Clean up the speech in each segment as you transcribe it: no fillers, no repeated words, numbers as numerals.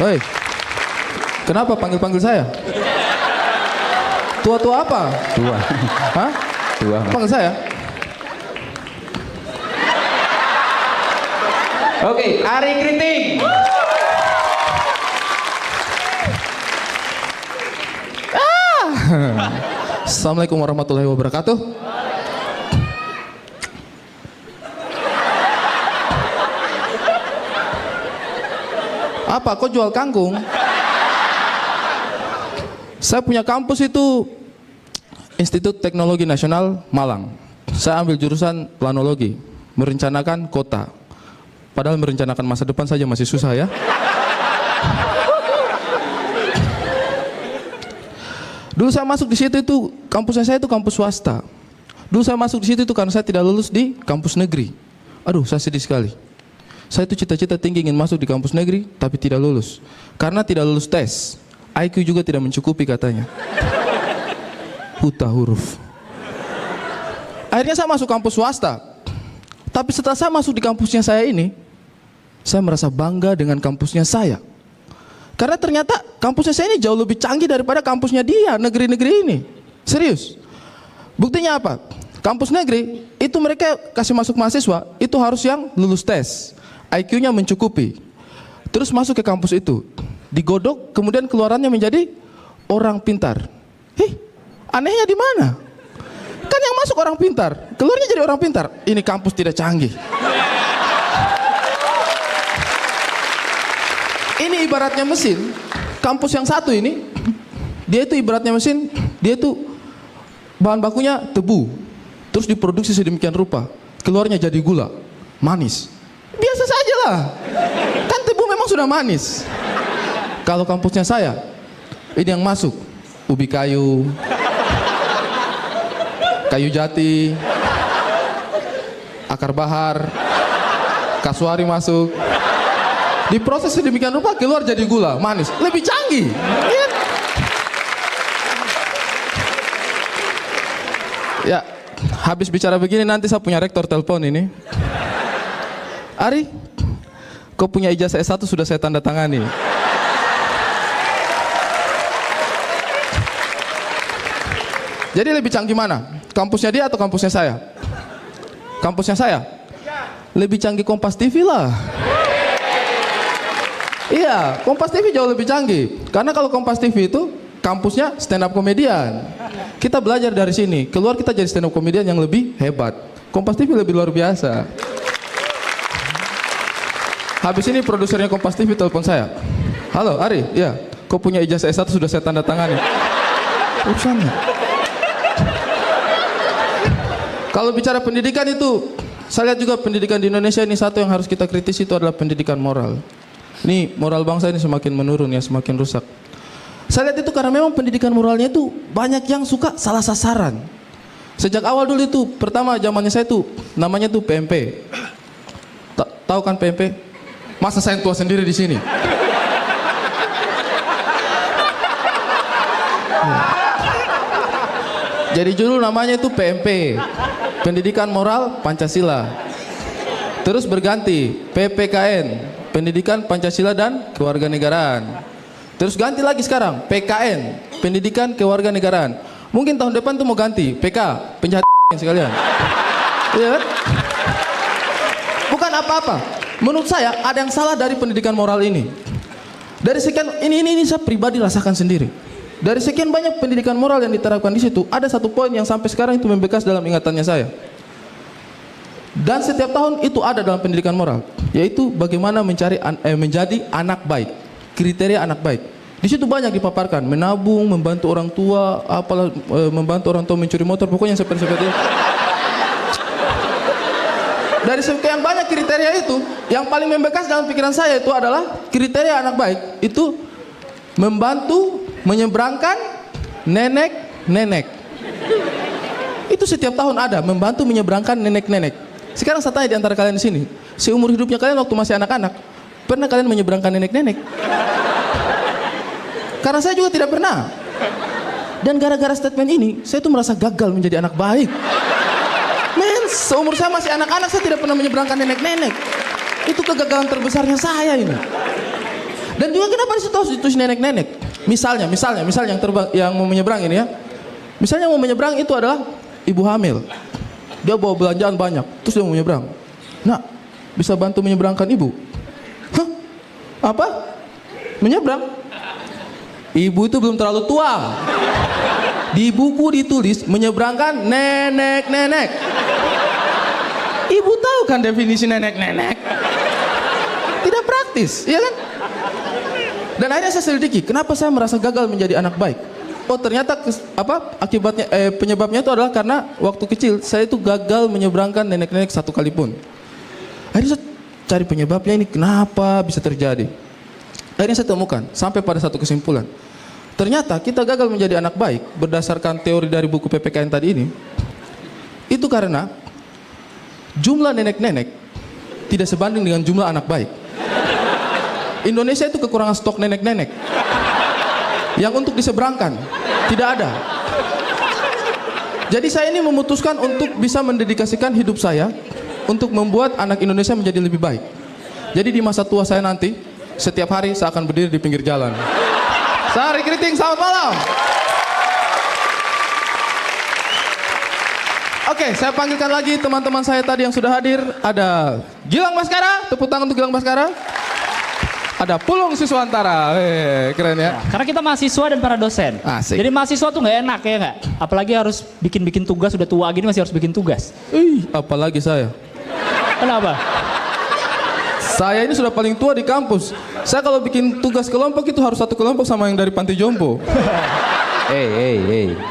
Hei, kenapa panggil-panggil saya? Tua-tua apa? Tua. Hah? Tua. Panggil saya? Oke, Ari Kriting. Assalamualaikum warahmatullahi wabarakatuh. Apa? Kok jual kangkung? Saya punya kampus itu Institut Teknologi Nasional Malang. Saya ambil jurusan planologi, merencanakan kota. Padahal merencanakan masa depan saja masih susah ya. Dulu saya masuk di situ itu kampusnya saya itu kampus swasta. Dulu saya masuk di situ itu karena saya tidak lulus di kampus negeri. Aduh, saya sedih sekali. Saya itu cita-cita tinggi ingin masuk di kampus negeri tapi tidak lulus. Karena tidak lulus tes. IQ juga tidak mencukupi katanya. Buta huruf. Akhirnya saya masuk kampus swasta. Tapi setelah saya masuk di kampusnya saya ini, saya merasa bangga dengan kampusnya saya. Karena ternyata kampusnya saya ini jauh lebih canggih daripada kampusnya dia, negeri-negeri ini. Serius. Buktinya apa? Kampus negeri, itu mereka kasih masuk mahasiswa, itu harus yang lulus tes. IQ-nya mencukupi. Terus masuk ke kampus itu. Digodok, kemudian keluarannya menjadi orang pintar. Anehnya di mana? Kan yang masuk orang pintar, keluarnya jadi orang pintar. Ini kampus tidak canggih. Ini ibaratnya mesin. Kampus yang satu ini, dia itu ibaratnya mesin, dia itu bahan bakunya tebu. Terus diproduksi sedemikian rupa, keluarnya jadi gula, manis. Biasa saja lah. Kan tebu memang sudah manis. Kalau kampusnya saya, ini yang masuk ubi kayu, kayu jati, akar bahar, kasuari masuk. Diproses sedemikian rupa keluar jadi gula, manis, lebih canggih. Ya, habis bicara begini nanti saya punya rektor telepon ini. Ari, kau punya ijazah S1 sudah saya tanda tangani. Jadi lebih canggih mana? Kampusnya dia atau kampusnya saya? Kampusnya saya? Lebih canggih Kompas TV lah. Iya, Kompas TV jauh lebih canggih. Karena kalau Kompas TV itu kampusnya stand up komedian. Kita belajar dari sini, keluar kita jadi stand up komedian yang lebih hebat. Kompas TV lebih luar biasa. Habis ini produsernya Kompas TV telepon saya. Halo Ari, ya, kau punya ijazah S1 sudah saya tanda tangani. Urusannya. Kalau bicara pendidikan itu, saya lihat juga pendidikan di Indonesia ini satu yang harus kita kritisi itu adalah pendidikan moral. Ini moral bangsa ini semakin menurun ya, semakin rusak. Saya lihat itu karena memang pendidikan moralnya itu banyak yang suka salah sasaran. Sejak awal dulu itu, pertama zamannya saya itu namanya tuh PMP. Tahu kan PMP? Masa saya tua sendiri di sini? Jadi dulu namanya itu PMP, Pendidikan Moral Pancasila. Terus berganti PPKN, Pendidikan Pancasila dan Kewarganegaraan. Terus ganti lagi sekarang PKN, Pendidikan Kewarganegaraan. Mungkin tahun depan tuh mau ganti PK, penjahat sekalian. Iya kan? Bukan apa-apa. Menurut saya ada yang salah dari pendidikan moral ini. Dari sekian ini saya pribadi rasakan sendiri. Dari sekian banyak pendidikan moral yang diterapkan di situ, ada satu poin yang sampai sekarang itu membekas dalam ingatannya saya. Dan setiap tahun itu ada dalam pendidikan moral, yaitu bagaimana menjadi anak baik, kriteria anak baik. Di situ banyak dipaparkan, menabung, membantu orang tua, apalah membantu orang tua mencuri motor, pokoknya seperti itu. Dari sekian banyak kriteria itu, yang paling membekas dalam pikiran saya itu adalah kriteria anak baik itu membantu menyeberangkan nenek-nenek. Itu setiap tahun ada, membantu menyeberangkan nenek-nenek. Sekarang saya tanya di antara kalian di sini, seumur hidupnya kalian waktu masih anak-anak, pernah kalian menyeberangkan nenek-nenek? Karena saya juga tidak pernah. Dan gara-gara statement ini, saya tuh merasa gagal menjadi anak baik. Men, seumur saya masih anak-anak, saya tidak pernah menyeberangkan nenek-nenek. Itu kegagalan terbesarnya saya ini. Dan juga kenapa di situ harus ditulis nenek-nenek? Misalnya yang mau menyeberang ini ya. Misalnya yang mau menyeberang itu adalah ibu hamil. Dia bawa belanjaan banyak, terus dia mau menyeberang. Nah, bisa bantu menyeberangkan ibu? Hah? Apa? Menyeberang? Ibu itu belum terlalu tua. Di buku ditulis menyeberangkan nenek-nenek. Ibu tahu kan definisi nenek-nenek? Tidak praktis, iya kan? Dan akhirnya saya selidiki, kenapa saya merasa gagal menjadi anak baik? Oh ternyata akibatnya penyebabnya itu adalah karena waktu kecil saya itu gagal menyeberangkan nenek-nenek satu kali pun. Akhirnya saya cari penyebabnya ini kenapa bisa terjadi. Akhirnya saya temukan sampai pada satu kesimpulan. Ternyata kita gagal menjadi anak baik berdasarkan teori dari buku PPKN tadi ini. Itu karena jumlah nenek-nenek tidak sebanding dengan jumlah anak baik. Indonesia itu kekurangan stok nenek-nenek yang untuk diseberangkan tidak ada. Jadi saya ini memutuskan untuk bisa mendedikasikan hidup saya untuk membuat anak Indonesia menjadi lebih baik. Jadi di masa tua saya nanti setiap hari saya akan berdiri di pinggir jalan. Saya Ari Kriting, selamat malam. Oke, saya panggilkan lagi teman-teman saya tadi yang sudah hadir. Ada Gilang Baskara, tepuk tangan untuk Gilang Baskara. Ada Pulung Siswantara, keren ya. Karena kita mahasiswa dan para dosen. Asik. Jadi mahasiswa tuh nggak enak ya nggak? Apalagi harus bikin tugas, udah tua gini masih harus bikin tugas. Apalagi saya. Kenapa? Saya ini sudah paling tua di kampus. Saya kalau bikin tugas kelompok itu harus satu kelompok sama yang dari panti jompo.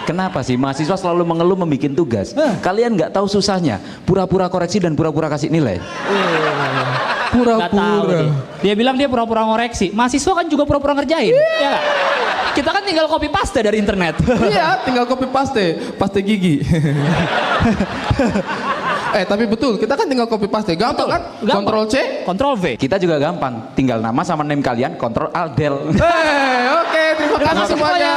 Kenapa sih mahasiswa selalu mengeluh membuat tugas? Kalian nggak tahu susahnya, pura-pura koreksi dan pura-pura kasih nilai. Nggak tahu dia bilang dia pura-pura ngoreksi. Mahasiswa kan juga pura-pura ngerjain. Ya nggak? Kita kan tinggal copy paste dari internet. Iya, tinggal copy paste gigi. Tapi betul, kita kan tinggal copy paste, gampang kan? Ctrl C, Ctrl V. Kita juga gampang, tinggal nama sama name kalian, kontrol alt del. Oke, terima kasih semuanya.